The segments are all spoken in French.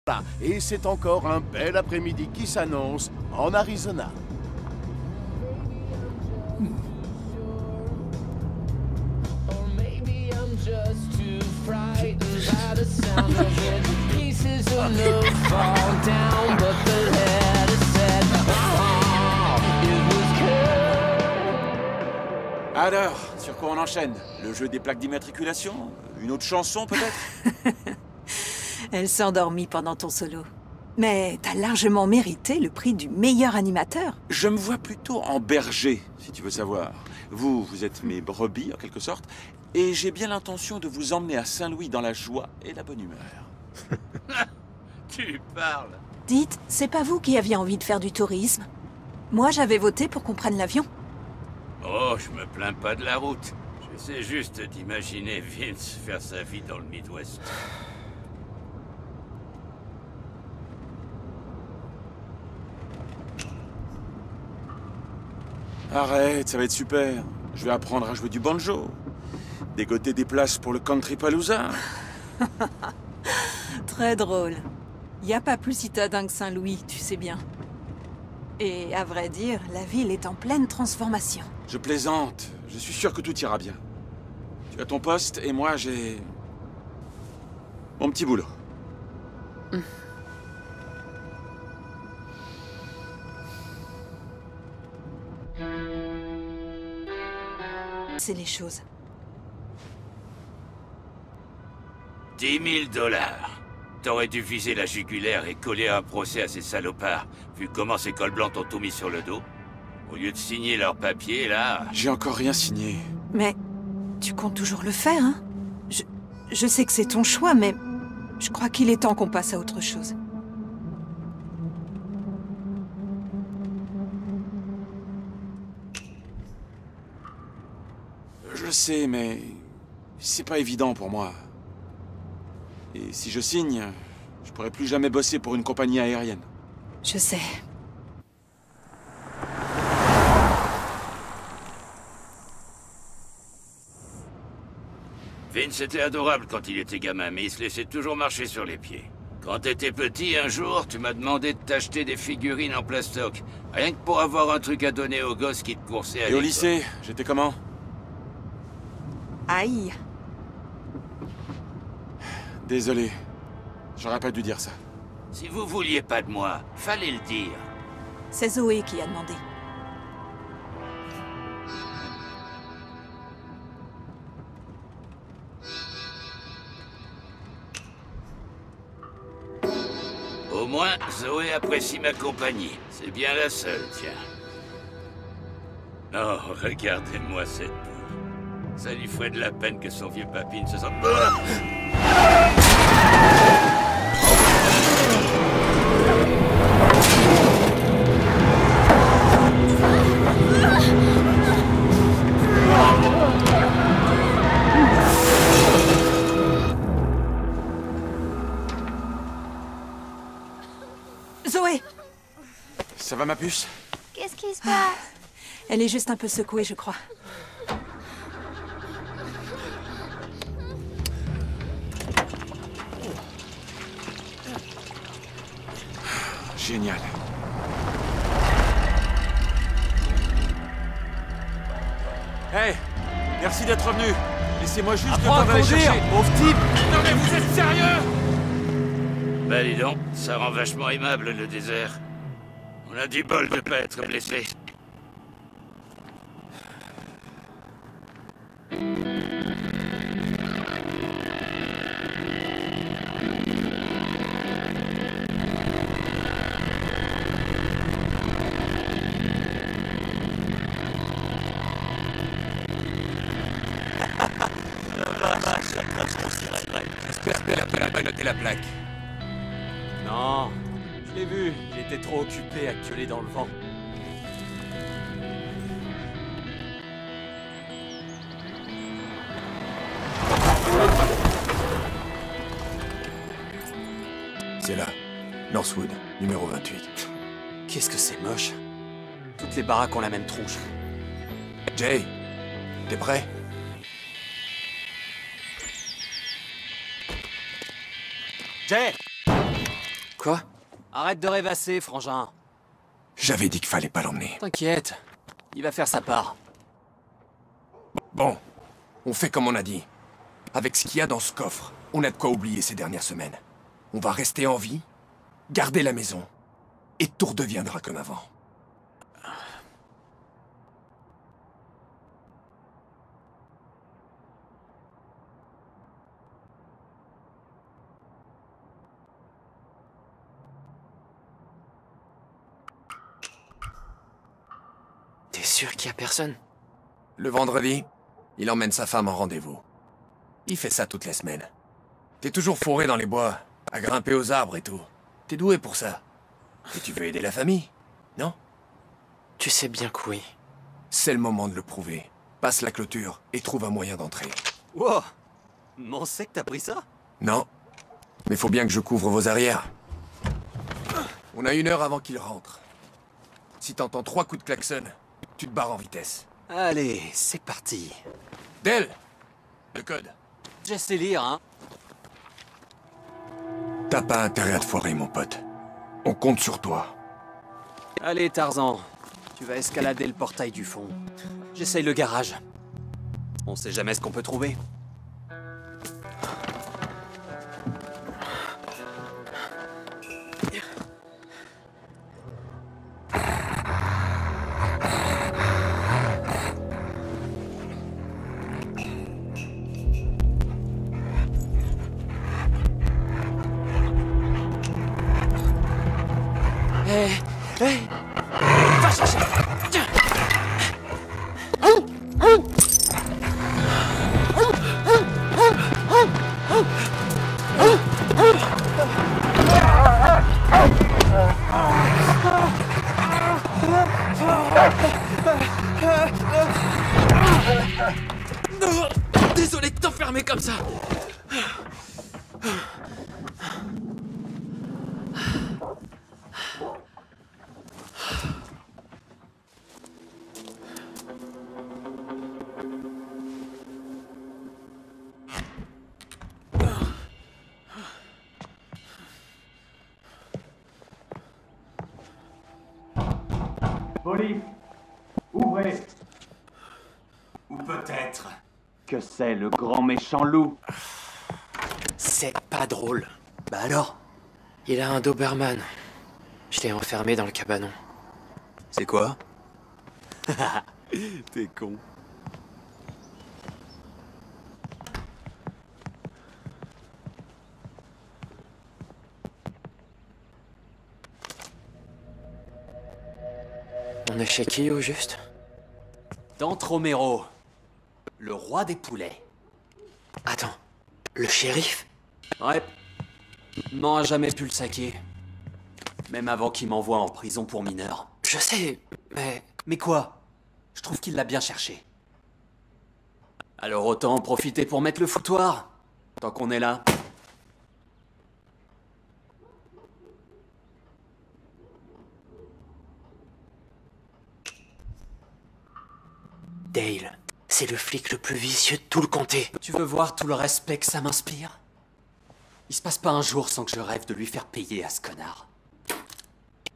Voilà, et c'est encore un bel après-midi qui s'annonce en Arizona. Alors, sur quoi on enchaîne? Le jeu des plaques d'immatriculation? Une autre chanson, peut-être? Elle s'est endormie pendant ton solo. Mais t'as largement mérité le prix du meilleur animateur. Je me vois plutôt en berger, si tu veux savoir. Vous êtes mes brebis, en quelque sorte, et j'ai bien l'intention de vous emmener à Saint-Louis dans la joie et la bonne humeur. Tu parles. Dites, c'est pas vous qui aviez envie de faire du tourisme? Moi, j'avais voté pour qu'on prenne l'avion. Oh, je me plains pas de la route. J'essaie juste d'imaginer Vince faire sa vie dans le Midwest. Arrête, ça va être super. Je vais apprendre à jouer du banjo. Dégoter des places pour le Country Palooza. Très drôle. Y a pas plus citadin que Saint-Louis, tu sais bien. Et à vrai dire, la ville est en pleine transformation. Je plaisante. Je suis sûr que tout ira bien. Tu as ton poste et moi j'ai... mon petit boulot. C'est les choses. 10 000 $. T'aurais dû viser la jugulaire et coller un procès à ces salopards, vu comment ces cols blancs t'ont tout mis sur le dos. Au lieu de signer leurs papiers, là... J'ai encore rien signé. Mais tu comptes toujours le faire, hein? Je sais que c'est ton choix, mais je crois qu'il est temps qu'on passe à autre chose. Je sais, mais... c'est pas évident pour moi. Et si je signe, je pourrai plus jamais bosser pour une compagnie aérienne. Je sais. Vince était adorable quand il était gamin, mais il se laissait toujours marcher sur les pieds. Quand t'étais petit, un jour, tu m'as demandé de t'acheter des figurines en plastoc. Rien que pour avoir un truc à donner aux gosses qui te coursaient à Et au l'école. lycée, j'étais comment? Aïe. Désolé. J'aurais pas dû dire ça. Si vous vouliez pas de moi, fallait le dire. C'est Zoé qui a demandé. Au moins, Zoé apprécie ma compagnie. C'est bien la seule, tiens. Oh, regardez-moi cette poule. Ça lui ferait de la peine que son vieux papy ne se sente... Zoé! Ça va, ma puce? Qu'est-ce qui se passe? Elle est juste un peu secouée, je crois. Génial. Hey! Merci d'être revenu. Laissez-moi juste le temps d'aller chercher. pauvre type! Non mais vous êtes sérieux? Bah dis donc, ça rend vachement aimable le désert. On a du bol de pas être blessé. J'espère qu'elle a pas noté la plaque. Non, je l'ai vu. Il était trop occupé à gueuler dans le vent. C'est là. Northwood, numéro 28. Qu'est-ce que c'est moche. Toutes les baraques ont la même tronche. Jay, t'es prêt? Jay! Quoi? Arrête de rêvasser, frangin. J'avais dit qu'il fallait pas l'emmener. T'inquiète, il va faire sa part. Bon, on fait comme on a dit. Avec ce qu'il y a dans ce coffre, on a de quoi oublier ces dernières semaines. On va rester en vie, garder la maison, et tout redeviendra comme avant. T'es sûr qu'il y a personne? Le vendredi, il emmène sa femme en rendez-vous. Il fait ça toutes les semaines. T'es toujours fourré dans les bois, à grimper aux arbres et tout. T'es doué pour ça. Et tu veux aider la famille, non? Tu sais bien que oui. C'est le moment de le prouver. Passe la clôture et trouve un moyen d'entrer. Wow! M'en sais que t'as pris ça? Non, mais faut bien que je couvre vos arrières. On a 1 heure avant qu'il rentre. Si t'entends 3 coups de klaxon, tu te barres en vitesse. Allez, c'est parti. Del! Le code. Je sais lire, hein? T'as pas intérêt à te foirer, mon pote. On compte sur toi. Allez, Tarzan. Tu vas escalader le portail du fond. J'essaye le garage. On sait jamais ce qu'on peut trouver. Hé! Va chercher! Tiens! Non! Désolé de t'enfermer comme ça! Police, ouvrez. Ou peut-être que c'est le grand méchant loup. C'est pas drôle. Bah alors? Il a un Doberman. Je l'ai enfermé dans le cabanon. C'est quoi? T'es con. On est chez qui, au juste? Dante Romero, le roi des poulets. Attends, le shérif? Ouais. N'en jamais pu le saquer. Même avant qu'il m'envoie en prison pour mineur. Je sais, mais... Mais quoi? Je trouve qu'il l'a bien cherché. Alors autant en profiter pour mettre le foutoir, tant qu'on est là. Dale, c'est le flic le plus vicieux de tout le comté. Tu veux voir tout le respect que ça m'inspire? Il se passe pas un jour sans que je rêve de lui faire payer à ce connard.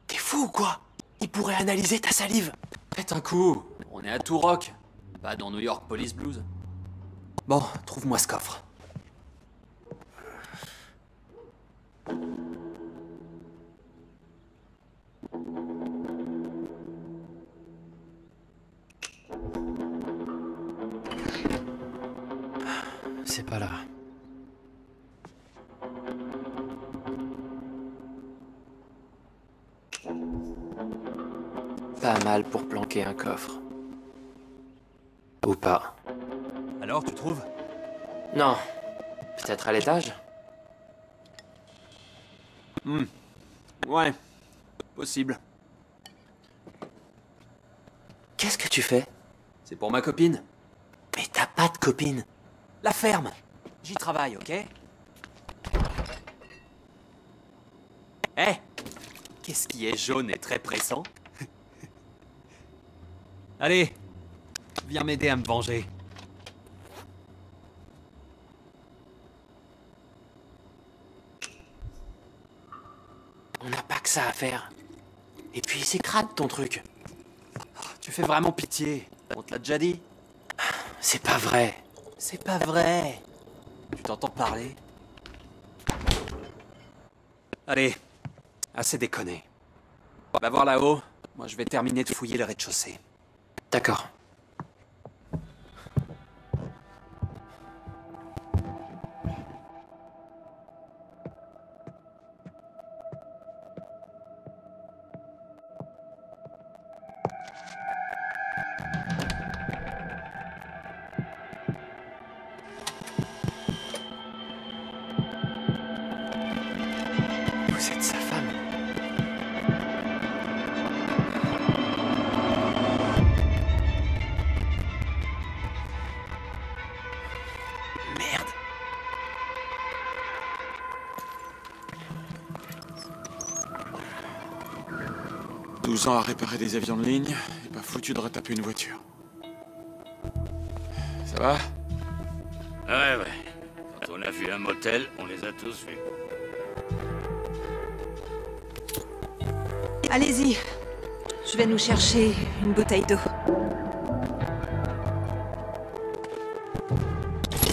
T'es fou ou quoi? Il pourrait analyser ta salive. Pète un coup, on est à Turok, pas dans New York Police Blues. Bon, trouve-moi ce coffre. C'est pas là. Pas mal pour planquer un coffre. Ou pas. Alors, tu trouves? Non. Peut-être à l'étage? Ouais, possible. Qu'est-ce que tu fais? C'est pour ma copine. Mais t'as pas de copine. La ferme. J'y travaille, ok? Hé! Qu'est-ce qui est jaune et très pressant? Allez, viens m'aider à me venger. que ça à faire. Et puis c'est crade ton truc. Oh, tu fais vraiment pitié. On te l'a déjà dit. C'est pas vrai. C'est pas vrai. Tu t'entends parler? Allez, assez déconné. Va voir là-haut. Moi, je vais terminer de fouiller le rez-de-chaussée. D'accord. Vous êtes sa femme. Merde. 12 ans à réparer des avions de ligne, et pas foutu de retaper une voiture. Ça va? Ouais. Quand on a vu un motel, on les a tous vus. Allez-y. Je vais nous chercher une bouteille d'eau.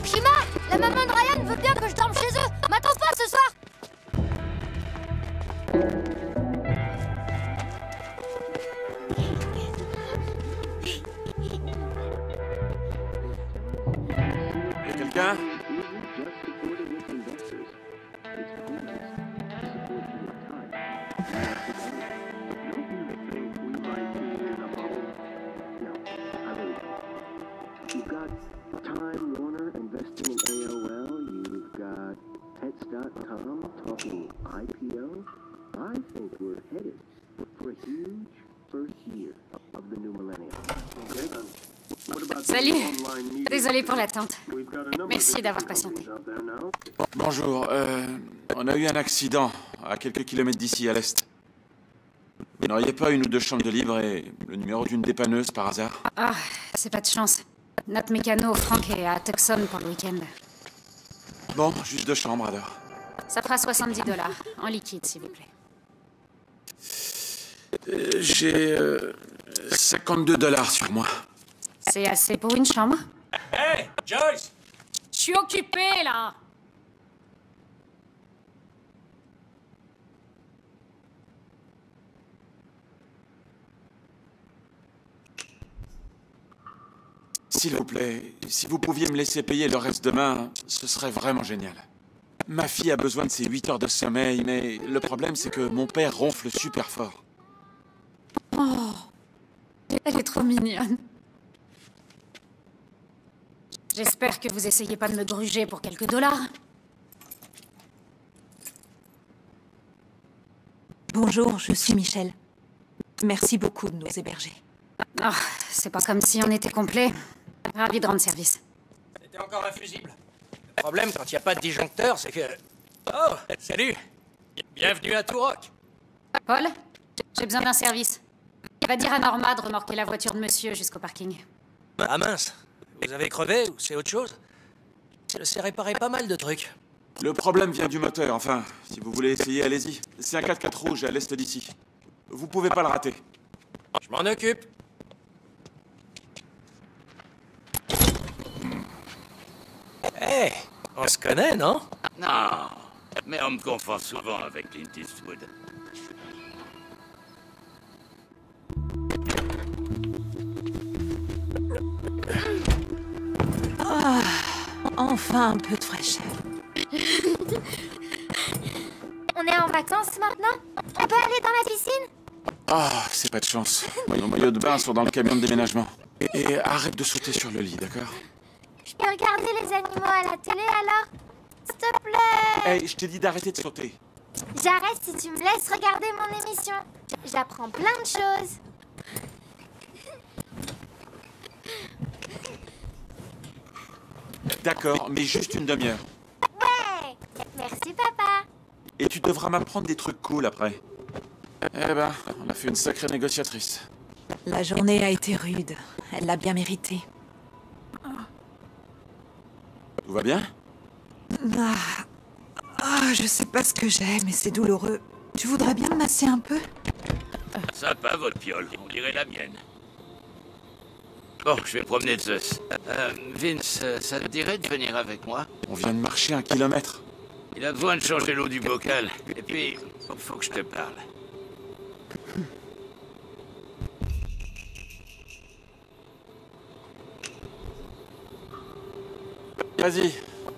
Shima, la maman de Ryan veut bien que je dorme chez eux. M'attends pas ce soir. Y'a quelqu'un? You've got Time Warner investing in AOL. You've got Pets.com talking IPO. I think we're headed for a huge first year of the new millennium. Okay, then. What about Salut. online media? Désolée pour l'attente. We've got a number Merci of d'avoir patienté. out there now. Bonjour, on a eu un accident à quelques kilomètres d'ici, à l'est. Vous n'auriez pas une ou deux chambres de libre et le numéro d'une dépanneuse par hasard? Ah, c'est pas de chance. Notre mécano, Franck, est à Tucson pour le week-end. Bon, juste 2 chambres alors. Ça fera $70, en liquide, s'il vous plaît. J'ai 52 $ sur moi. C'est assez pour une chambre? Hey, Joyce! Je suis occupée, là! S'il vous plaît, si vous pouviez me laisser payer le reste demain, ce serait vraiment génial. Ma fille a besoin de ses 8 heures de sommeil, mais le problème c'est que mon père ronfle super fort. Oh, elle est trop mignonne. J'espère que vous essayez pas de me gruger pour quelques dollars. Bonjour, je suis Michel. Merci beaucoup de nous héberger. Oh, c'est pas comme si on était complet. Ravi de rendre service. C'était encore un fusible. Le problème quand il n'y a pas de disjoncteur, c'est que... Oh, salut! Bienvenue à Turok. Paul, j'ai besoin d'un service. Va dire à Norma de remorquer la voiture de monsieur jusqu'au parking. Ah mince, vous avez crevé ou c'est autre chose? Je sais réparer pas mal de trucs. Le problème vient du moteur, enfin, si vous voulez essayer, allez-y. C'est un 4x4 rouge à l'est d'ici. Vous pouvez pas le rater. Je m'en occupe. Hé, on se connaît, non? Non, mais on me confond souvent avec Clint Eastwood. Ah, enfin un peu de fraîcheur. On est en vacances maintenant? On peut aller dans la piscine? Ah, c'est pas de chance. Nos maillots de bain sont dans le camion de déménagement. Et arrête de sauter sur le lit, d'accord? Je peux regarder les animaux à la télé alors? S'il te plaît! Hey, je t'ai dit d'arrêter de sauter. J'arrête si tu me laisses regarder mon émission. J'apprends plein de choses. D'accord, mais juste une demi-heure. Ouais! Merci papa. Et tu devras m'apprendre des trucs cool après. Eh ben, on a fait une sacrée négociatrice. La journée a été rude. Elle l'a bien mérité. Tout va bien? Je sais pas ce que j'ai, mais c'est douloureux. Tu voudrais bien me masser un peu? Sympa, votre piole. On dirait la mienne. Bon, je vais promener Zeus. Vince, ça te dirait de venir avec moi? On vient de marcher 1 kilomètre. Il a besoin de changer l'eau du bocal. Et puis, faut que je te parle. Vas-y,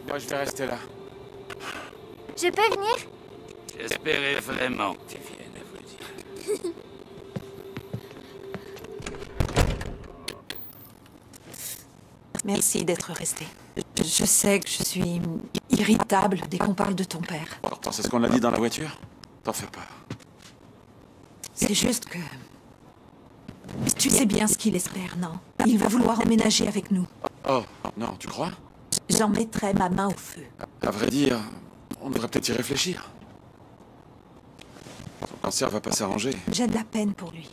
moi je vais rester là. Je peux venir? J'espérais vraiment que tu viennes, à vous dire. Merci d'être resté. Je sais que je suis irritable dès qu'on parle de ton père. Pourtant, c'est ce qu'on a dit dans la voiture. T'en fais pas. C'est juste que... Tu sais bien ce qu'il espère, non? Il va vouloir emménager avec nous. Oh, non, tu crois? J'en mettrai ma main au feu. À vrai dire, on devrait peut-être y réfléchir. Son cancer va pas s'arranger. J'ai de la peine pour lui.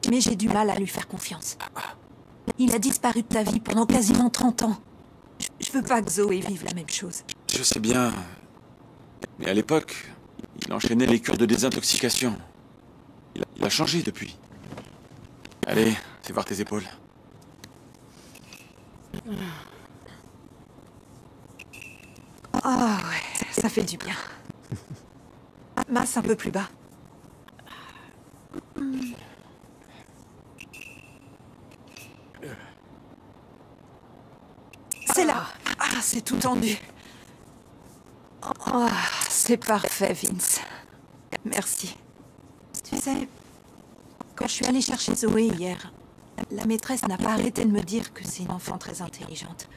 Mais j'ai du mal à lui faire confiance. Il a disparu de ta vie pendant quasiment 30 ans. Je veux pas que Zoé vive la même chose. Je sais bien. Mais à l'époque, il enchaînait les cures de désintoxication. Il a changé depuis. Allez, fais voir tes épaules. Ah ouais, ça fait du bien. Masse un peu plus bas. C'est là. Ah, c'est tout tendu. Oh, c'est parfait, Vince. Merci. Tu sais, quand je suis allée chercher Zoé hier, la maîtresse n'a pas arrêté de me dire que c'est une enfant très intelligente.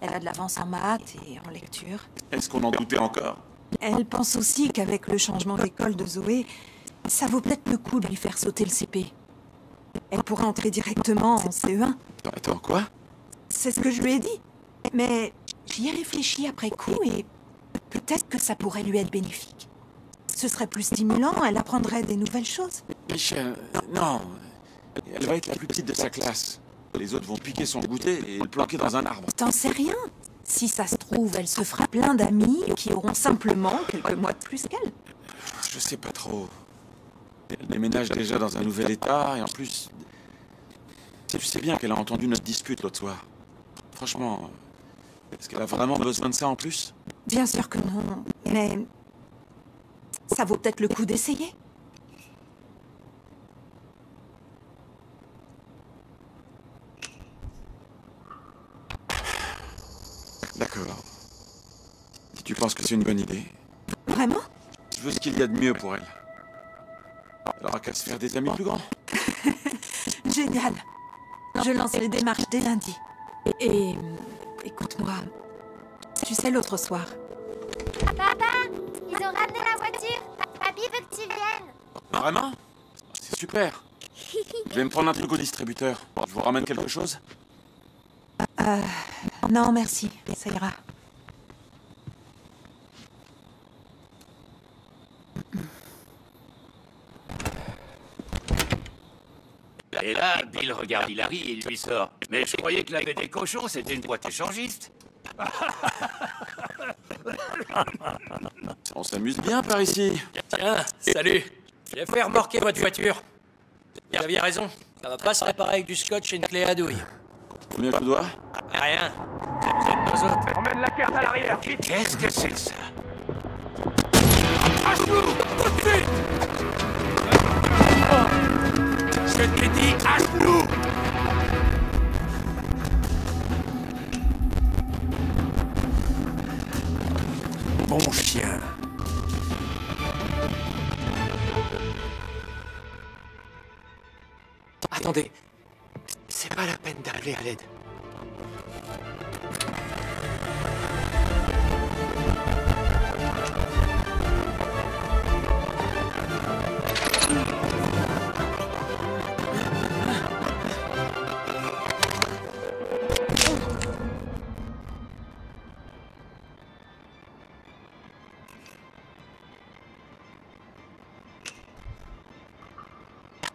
Elle a de l'avance en maths et en lecture. Est-ce qu'on en doutait encore? Elle pense aussi qu'avec le changement d'école de Zoé, ça vaut peut-être le coup de lui faire sauter le CP. Elle pourrait entrer directement en CE1. Attends, quoi? C'est ce que je lui ai dit. Mais j'y ai réfléchi après coup et peut-être que ça pourrait lui être bénéfique. Ce serait plus stimulant, elle apprendrait des nouvelles choses. Michel, non. Elle va être la plus petite de sa classe. Les autres vont piquer son goûter et le planquer dans un arbre. T'en sais rien. Si ça se trouve, elle se fera plein d'amis qui auront simplement quelques mois de plus qu'elle. Je sais pas trop. Elle déménage déjà dans un nouvel état et en plus... Tu sais bien qu'elle a entendu notre dispute l'autre soir. Franchement, est-ce qu'elle a vraiment besoin de ça en plus? Bien sûr que non, mais... ça vaut peut-être le coup d'essayer. D'accord. Si tu penses que c'est une bonne idée. Vraiment? Je veux ce qu'il y a de mieux pour elle. Elle aura qu'à se faire des amis plus grands. Génial. Je lance les démarches dès lundi. Et... écoute-moi. Tu sais, l'autre soir... Papa, ils ont ramené la voiture. Papy veut que tu viennes. Vraiment? C'est super. Je vais me prendre un truc au distributeur. Je vous ramène quelque chose? Non, merci. Ça ira. Et là, Bill regarde Hilary et il lui sort. Mais je croyais que la baie des cochons, c'était une boîte échangiste. On s'amuse bien par ici. Tiens, salut. J'ai fait remorquer votre voiture. Vous aviez raison. Ça va pas se réparer avec du scotch et une clé à douille. Combien tu dois? Rien. Vous êtes deux autres. Emmène la carte à l'arrière, vite! Qu'est-ce que c'est que ça? À genoux! Tout de suite! Je t'ai dit à genoux! Bon chien. Attendez. C'est pas la peine d'appeler à l'aide.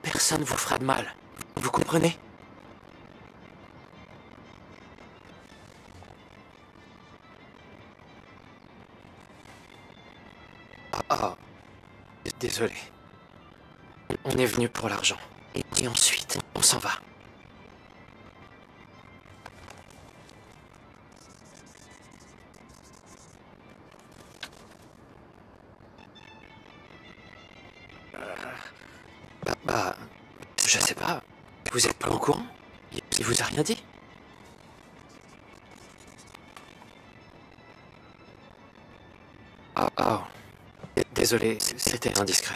Personne vous fera de mal. Vous comprenez? Oh, désolé. On est venu pour l'argent. Et ensuite, on s'en va. Je sais pas. Vous êtes pas au courant? Il vous a rien dit? Oh. Désolé, c'était indiscret.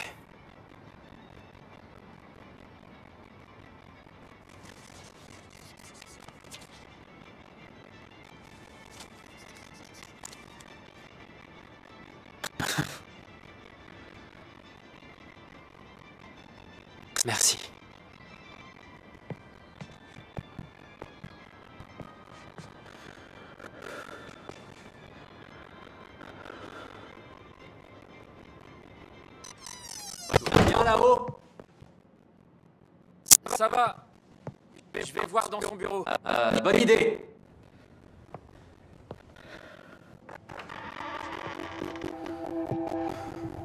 Merci. Viens là-haut. Ça va. Je vais voir dans son bureau. Bonne idée.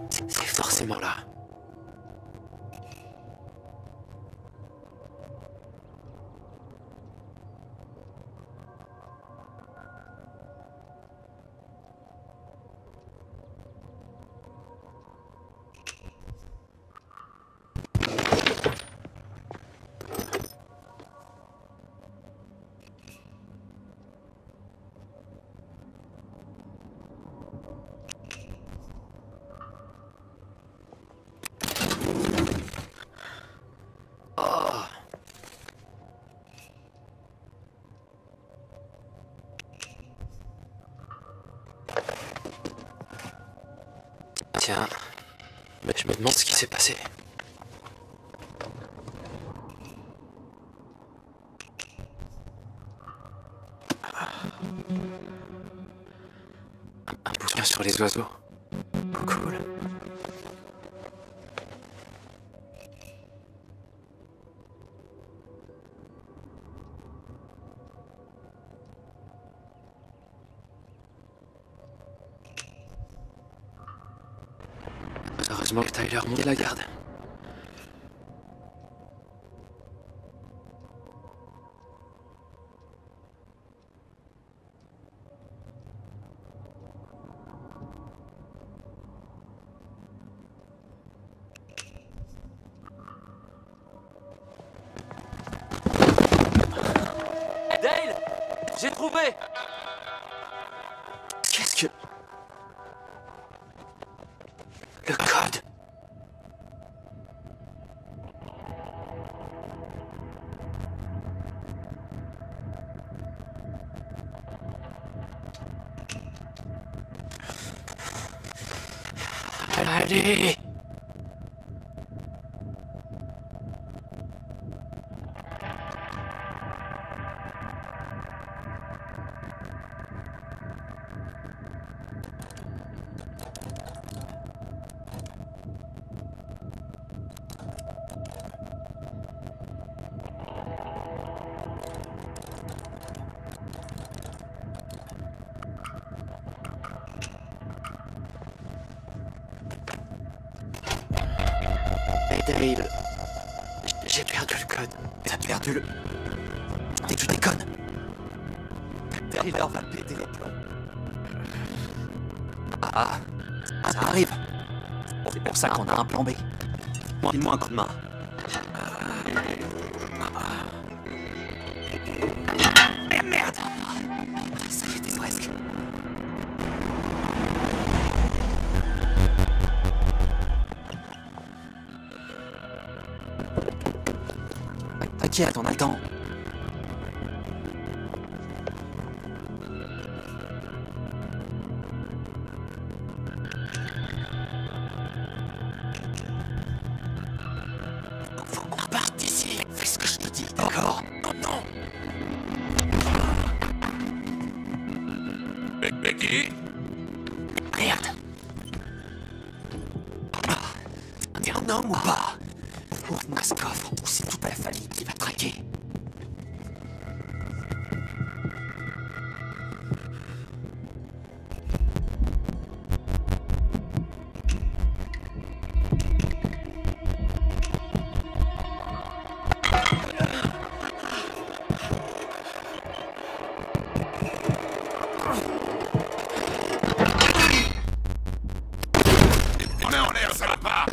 C'est forcément là. Tiens, mais je me demande ce qui s'est passé. Un bouquin sur les oiseaux. Cool. Heureusement que Tyler monte la garde. Dale! J'ai trouvé! Qu'est-ce que... Le code. Allez. Dale, j'ai perdu le code. T'as perdu le... Et tu déconnes. Tyler va péter les plombs. Ah, ça arrive. C'est pour ça qu'on a un plan B. File-moi un coup de main. Eh merde! Ça y était presque. T'inquiète, on a le temps. Faut qu'on reparte d'ici. Fais ce que je te dis, d'accord? Oh non! Becky? Merde! T'es un homme ou pas? Ouvre-moi ce coffre, ou c'est toute la famille qui va traquer.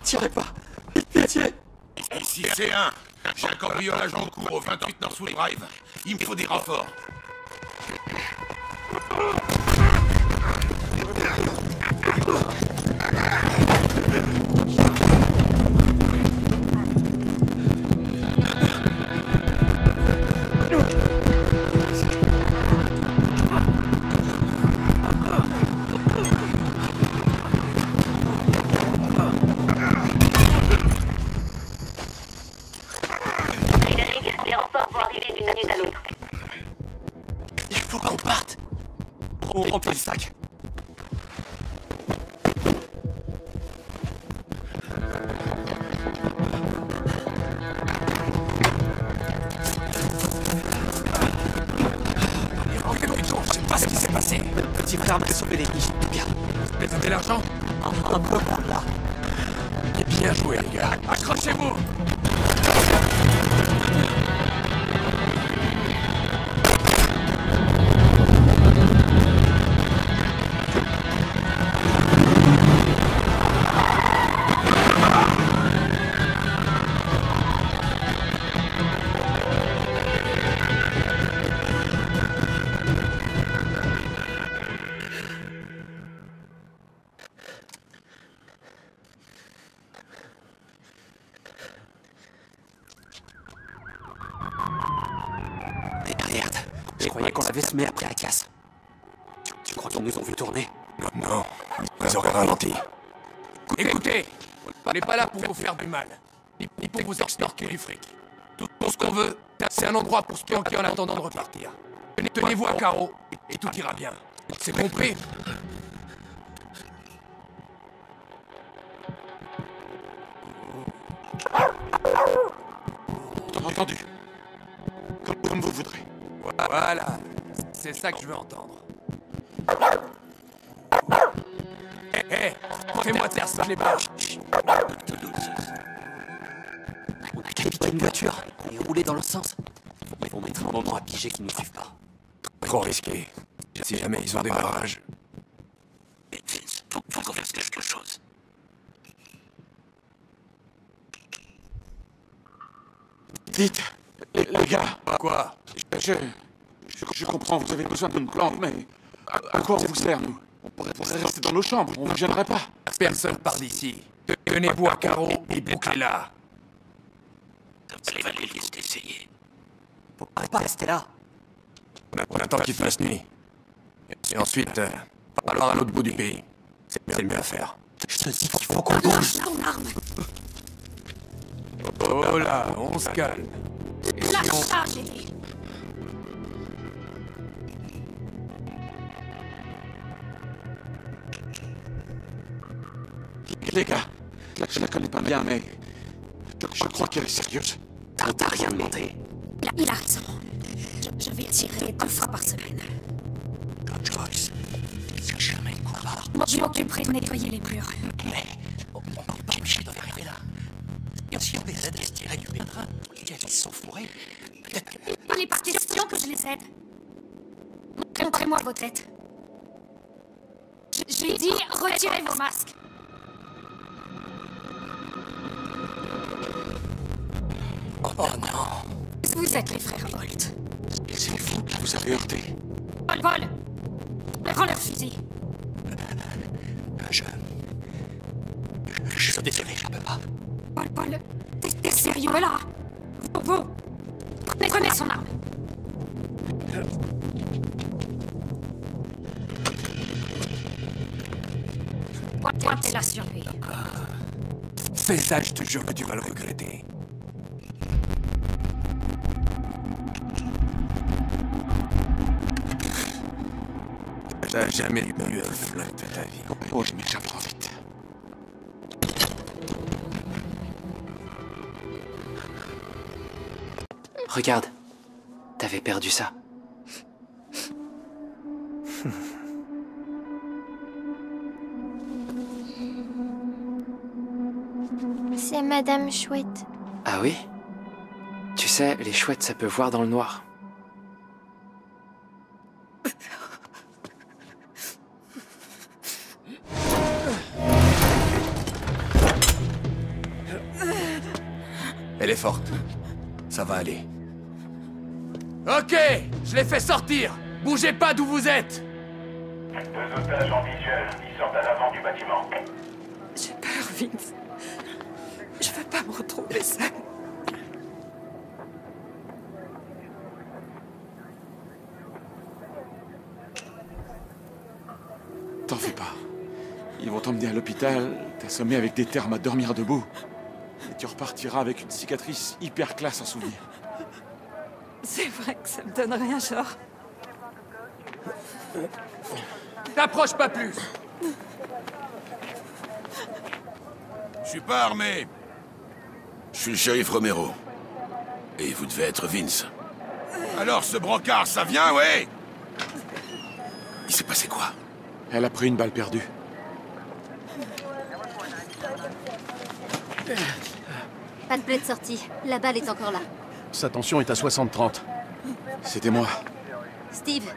tirez pas. Pitié. Ici C1. J'ai un cambriolage en cours au 28 Northwood Drive. Il me faut des renforts. On remplit le sac. Je sais pas ce qui s'est passé. Le petit frère m'a sauvé les niches. Bien. Vous avez l'argent? Un peu par là. Bien joué, les gars. Accrochez-vous! Merde. Je croyais qu'on l'avait semé après la casse. Tu crois qu'ils nous ont vu tourner? Non, ils auraient ralenti. Écoutez, on n'est pas là pour vous faire du mal, ni pour vous extorquer du fric. Tout ce qu'on veut, c'est un endroit pour se planquer en attendant de repartir. Tenez-vous à carreau, et tout ira bien. C'est compris? Entendu. Comme vous voudrez. Voilà, c'est ça que je veux entendre. Hé, fais-moi taire ça, je l'ai pas. On a capité une voiture et roulé dans l'autre sens. Ils vont mettre un moment à piger qu'ils nous suivent pas. Trop risqué. Si jamais ils ont des barrages. Mais Vince, faut qu'on fasse quelque chose. Dites, les gars. Quoi? Je comprends, vous avez besoin d'une plante, mais à quoi on vous sert, nous? On pourrait rester dans nos chambres, on vous gênerait pas. Personne part d'ici. Tenez-vous à carreau et bouclez-la. Ça valait le risque d'essayer. Faut pas rester là. On attend qu'il fasse nuit. Et ensuite, alors à l'autre bout du pays. C'est le mieux à faire. Je te dis qu'il faut qu'on bouge. Ton arme. Oh là, on se calme. Lâche ça, j'ai dit. Les gars, je la connais pas bien, mais je crois qu'elle est sérieuse. T'as rien demandé. Il a raison. Je vais tirer 2 fois par semaine. Joyce, c'est jamais le combat. Moi, je m'occuperai de nettoyer les murs. Mais on n'est pas obligé de rester là. Et si on les aide à se tirer du pétrin, et elles sont fourrées, peut-être que... Il n'est pas question que je les aide. Montrez-moi vos têtes. J'ai dit, retirez vos masques. Oh non. Vous êtes les frères Holt. C'est vous qui vous avez heurté. Paul, prends leur fusil. Je suis désolé, je peux pas. Paul, t'es sérieux là? Vous, prenez son arme. Pointez-la sur lui. Fais ça, je te jure que tu vas le regretter. T'as jamais eu un flingue de ta vie. Oh, je m'échappe trop vite. Regarde, t'avais perdu ça. C'est Madame Chouette. Ah oui? Tu sais, les chouettes, ça peut voir dans le noir. Elle est forte. Ça va aller. Ok, je l'ai fait sortir. Bougez pas d'où vous êtes. 2 otages en visuel. Ils sortent à l'avant du bâtiment. J'ai peur, Vince. Je veux pas me retrouver seule. T'en fais pas. Ils vont t'emmener à l'hôpital, t'assommer avec des termes à dormir debout. Et tu repartiras avec une cicatrice hyper classe en souvenir. C'est vrai que ça me donnerait un genre. T'approches pas plus. Je suis pas armé. Je suis le shérif Romero. Et vous devez être Vince. Alors ce brocard, ça vient, ouais? Il s'est passé quoi? Elle a pris une balle perdue. Pas de plaie de sortie. La balle est encore là. Sa tension est à 60-30. C'était moi. Steve,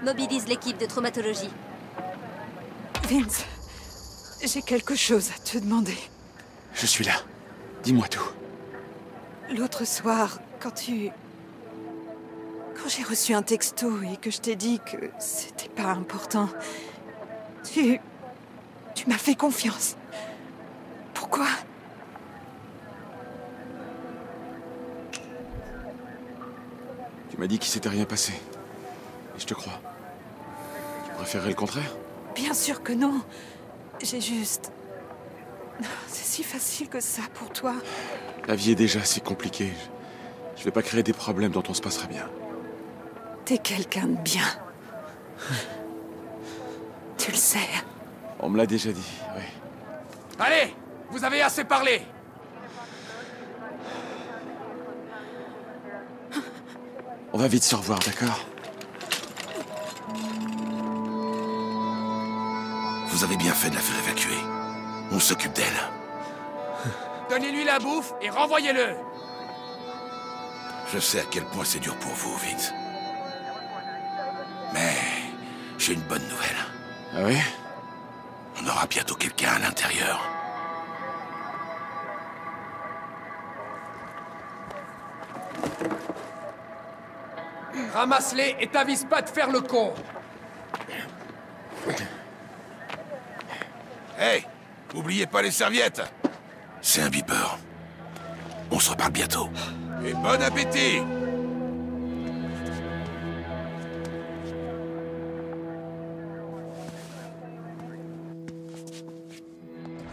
mobilise l'équipe de traumatologie. Vince, j'ai quelque chose à te demander. Je suis là. Dis-moi tout. L'autre soir, quand j'ai reçu un texto et que je t'ai dit que c'était pas important, tu m'as fait confiance. Pourquoi? Tu m'as dit qu'il s'était rien passé. Et je te crois. Tu préférerais le contraire? Bien sûr que non. J'ai juste... C'est si facile que ça pour toi. La vie est déjà assez compliquée. Je vais pas créer des problèmes dont on se passera bien. T'es quelqu'un de bien. Tu le sais. On me l'a déjà dit, oui. Allez, vous avez assez parlé. On va vite se revoir, d'accord? Vous avez bien fait de la faire évacuer. On s'occupe d'elle. Donnez-lui la bouffe et renvoyez-le. Je sais à quel point c'est dur pour vous, Vince. Mais j'ai une bonne nouvelle. Ah oui? On aura bientôt quelqu'un à l'intérieur. Ramasse-les et t'avise pas de faire le con. Hey, oubliez pas les serviettes. C'est un beeper. On se reparle bientôt. Et bon appétit!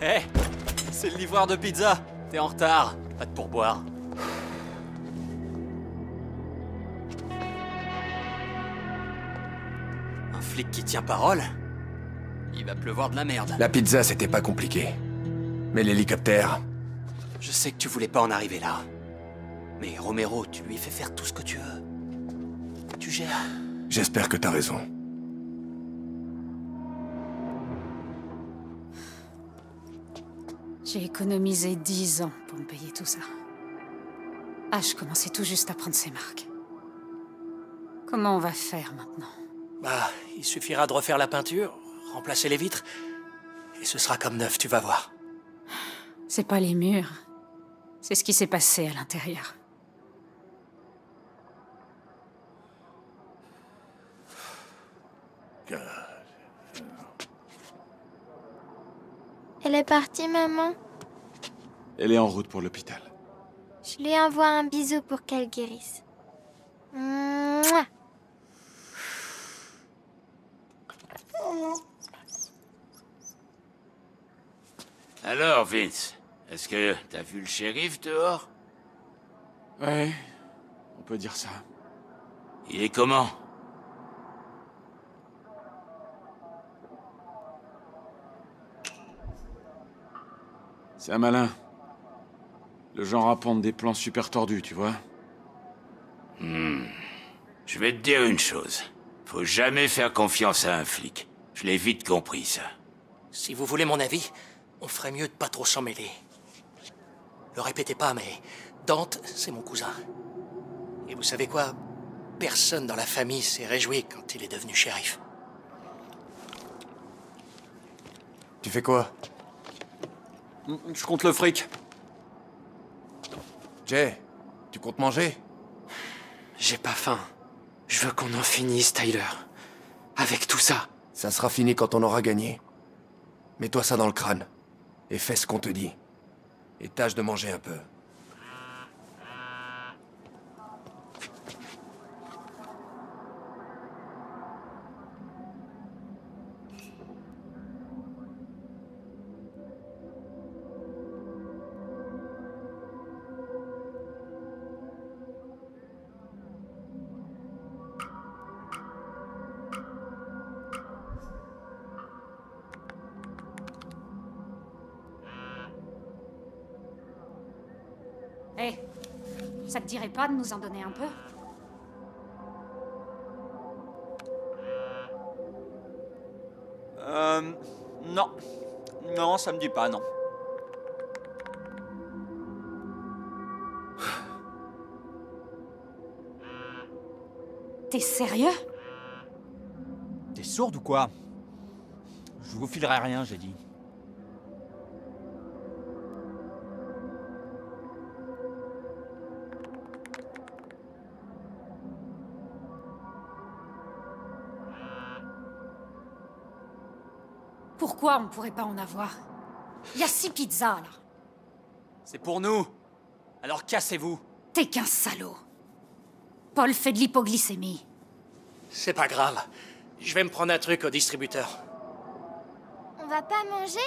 Hé, c'est le livreur de pizza. T'es en retard. Pas de pourboire. Un flic qui tient parole? Il va pleuvoir de la merde. La pizza, c'était pas compliqué. Mais l'hélicoptère... Je sais que tu voulais pas en arriver là. Mais Romero, tu lui fais faire tout ce que tu veux. Tu gères. J'espère que t'as raison. J'ai économisé 10 ans pour me payer tout ça. H commençait tout juste à prendre ses marques. Comment on va faire maintenant? Bah, il suffira de refaire la peinture, remplacer les vitres, et ce sera comme neuf, tu vas voir. C'est pas les murs. C'est ce qui s'est passé à l'intérieur. Elle est partie, maman. Elle est en route pour l'hôpital. Je lui envoie un bisou pour qu'elle guérisse. Mouah. Alors, Vince, est-ce que t'as vu le shérif dehors? Ouais, on peut dire ça. Il est comment? C'est un malin. Le genre à pondre des plans super tordus, tu vois. Je vais te dire une chose. Faut jamais faire confiance à un flic. Je l'ai vite compris, ça. Si vous voulez mon avis, on ferait mieux de pas trop s'en mêler. Le répétez pas, mais Dante, c'est mon cousin. Et vous savez quoi? Personne dans la famille s'est réjoui quand il est devenu shérif. Tu fais quoi? Je compte le fric. Jay, tu comptes manger? J'ai pas faim. Je veux qu'on en finisse, Tyler. Avec tout ça. Ça sera fini quand on aura gagné. Mets-toi ça dans le crâne. Et fais ce qu'on te dit. Et tâche de manger un peu. Hé, ça te dirait pas de nous en donner un peu? Non. Non, ça me dit pas, non. T'es sérieux? T'es sourde ou quoi? Je vous filerai rien, j'ai dit. Pourquoi on pourrait pas en avoir? Il y a 6 pizzas, là. C'est pour nous. Alors cassez-vous. T'es qu'un salaud. Paul fait de l'hypoglycémie. C'est pas grave. Je vais me prendre un truc au distributeur. On va pas manger?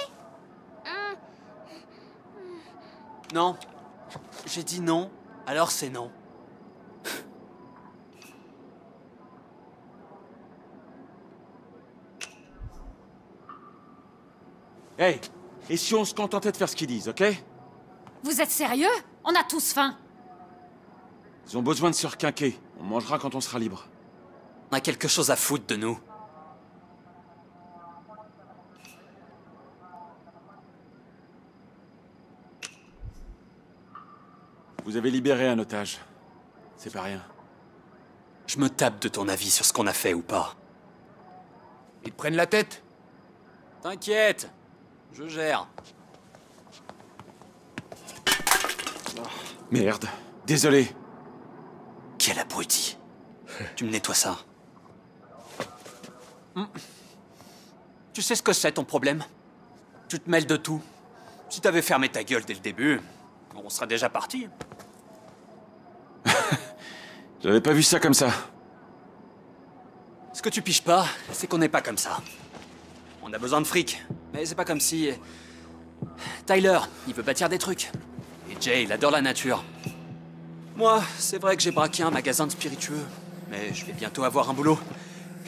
Non. J'ai dit non, alors c'est non. Hey, et si on se contentait de faire ce qu'ils disent, ok? Vous êtes sérieux? On a tous faim. Ils ont besoin de se requinquer. On mangera quand on sera libre. On a quelque chose à foutre de nous. Vous avez libéré un otage. C'est pas rien. Je me tape de ton avis sur ce qu'on a fait ou pas. Ils te prennent la tête? T'inquiète, je gère. Merde, désolé. Quel abruti. Tu me nettoies ça. Tu sais ce que c'est ton problème? Tu te mêles de tout. Si t'avais fermé ta gueule dès le début, on serait déjà parti. J'avais pas vu ça comme ça. Ce que tu piges pas, c'est qu'on n'est pas comme ça. On a besoin de fric, mais c'est pas comme si... Tyler, il veut bâtir des trucs. Et Jay, il adore la nature. Moi, c'est vrai que j'ai braqué un magasin de spiritueux, mais je vais bientôt avoir un boulot.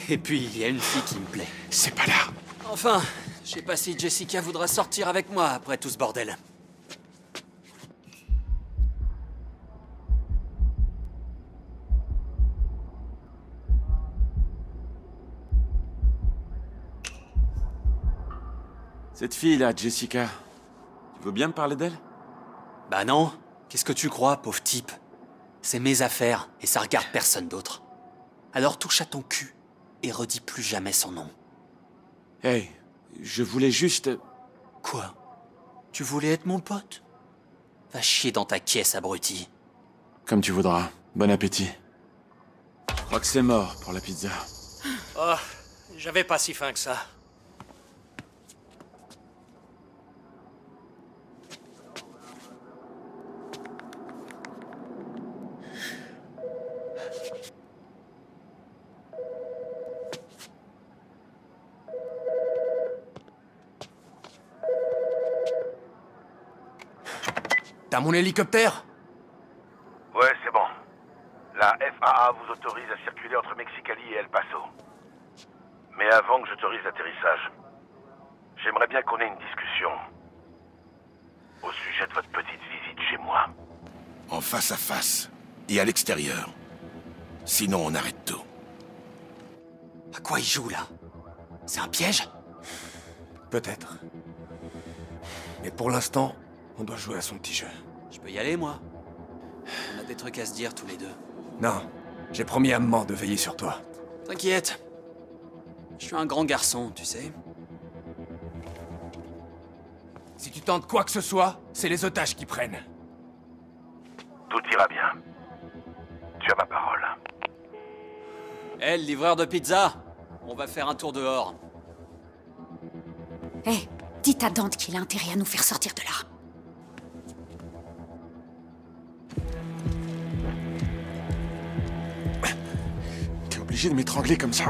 Et puis, il y a une fille qui me plaît. C'est pas là. Enfin, je sais pas si Jessica voudra sortir avec moi après tout ce bordel. Cette fille-là, Jessica, tu veux bien me parler d'elle? Bah non, qu'est-ce que tu crois, pauvre type? C'est mes affaires, et ça regarde personne d'autre. Alors touche à ton cul, et redis plus jamais son nom. Hey, je voulais juste... Quoi? Tu voulais être mon pote? Va chier dans ta caisse, abruti. Comme tu voudras. Bon appétit. Je crois que c'est mort pour la pizza. Oh, j'avais pas si faim que ça. T'as mon hélicoptère? Ouais, c'est bon. La FAA vous autorise à circuler entre Mexicali et El Paso. Mais avant que j'autorise l'atterrissage, j'aimerais bien qu'on ait une discussion au sujet de votre petite visite chez moi. En face à face et à l'extérieur. Sinon, on arrête tout. À quoi il joue, là? C'est un piège? Peut-être. Mais pour l'instant, on doit jouer à son petit jeu. Je peux y aller, moi? On a des trucs à se dire, tous les deux. Non, j'ai promis à maman de veiller sur toi. T'inquiète. Je suis un grand garçon, tu sais. Si tu tentes quoi que ce soit, c'est les otages qui prennent. Tout ira bien. Tu as ma parole. Hé, le livreur de pizza, on va faire un tour dehors. Hé, dites à Dante qu'il a intérêt à nous faire sortir de là. T'es obligé de m'étrangler comme ça?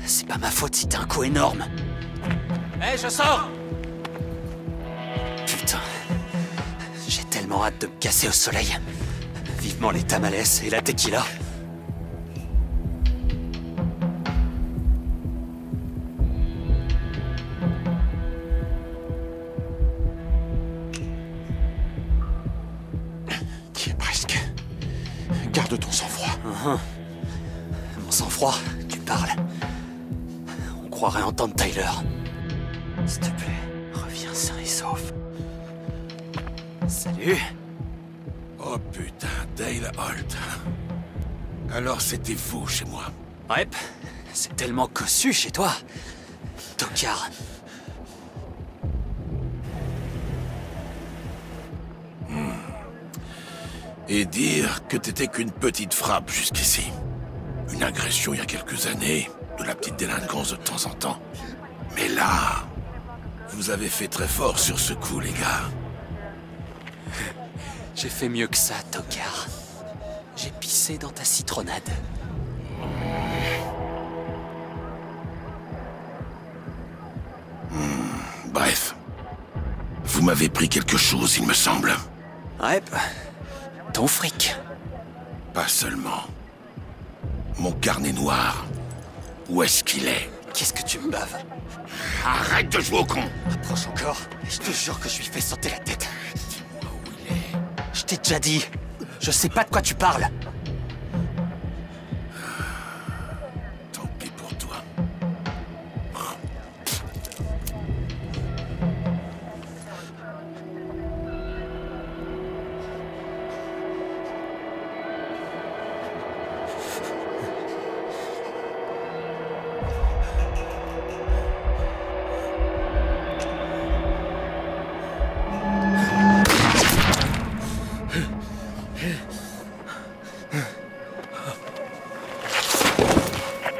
C'est pas ma faute si t'as un coup énorme. Hé, je sors! Putain. J'ai tellement hâte de me casser au soleil. Vivement les tamales et la tequila. T'y es presque. Garde ton sang-froid. Mon sang-froid, tu parles. On croirait entendre Tyler. S'il te plaît, reviens sain et sauf. Salut. Oh putain, Dale Holt. Alors c'était vous chez moi. Ouais, c'est tellement cossu chez toi. Tocard. Et dire que t'étais qu'une petite frappe jusqu'ici. Une agression il y a quelques années, de la petite délinquance de temps en temps. Mais là, vous avez fait très fort sur ce coup, les gars. J'ai fait mieux que ça, Tocard. J'ai pissé dans ta citronnade. Bref. Vous m'avez pris quelque chose, il me semble. Ouais, ton fric. Pas seulement. Mon carnet noir. Où est-ce qu'il est? Qu'est-ce que tu me baves? Arrête de jouer au con! Approche encore, et je te jure que je lui fais sauter la tête. Dis-moi où il est. Je t'ai déjà dit. Je sais pas de quoi tu parles. Tant pis pour toi.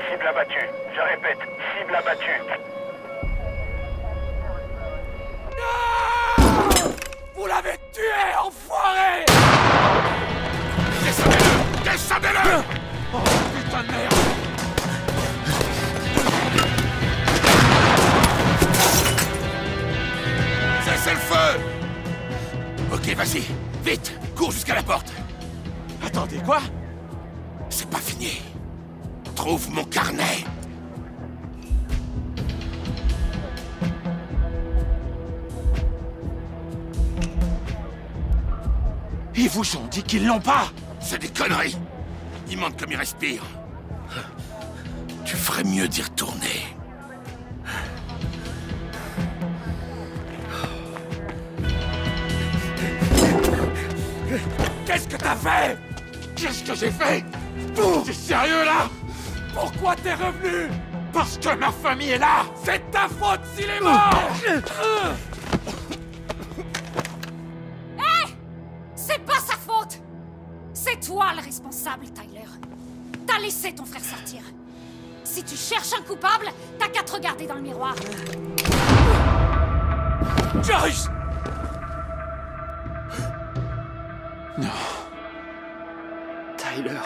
Cible abattue. Je répète, cible abattue. Vous l'avez tué, enfoiré! Descendez-le! Descendez-le! Oh, putain de merde! Cessez le feu! Ok, vas-y, vite, cours jusqu'à la porte. Attendez, quoi? C'est pas fini. Trouve mon carnet. Ils vous ont dit qu'ils l'ont pas! C'est des conneries. Il montre comme il respire. Tu ferais mieux d'y retourner. Qu'est-ce que t'as fait? Qu'est-ce que j'ai fait? T'es sérieux là? Pourquoi t'es revenu? Parce que ma famille est là! C'est ta faute s'il est mort! C'est pas sa faute! C'est toi le responsable, Tyler. T'as laissé ton frère sortir. Si tu cherches un coupable, t'as qu'à te regarder dans le miroir. Joyce! Non. Tyler.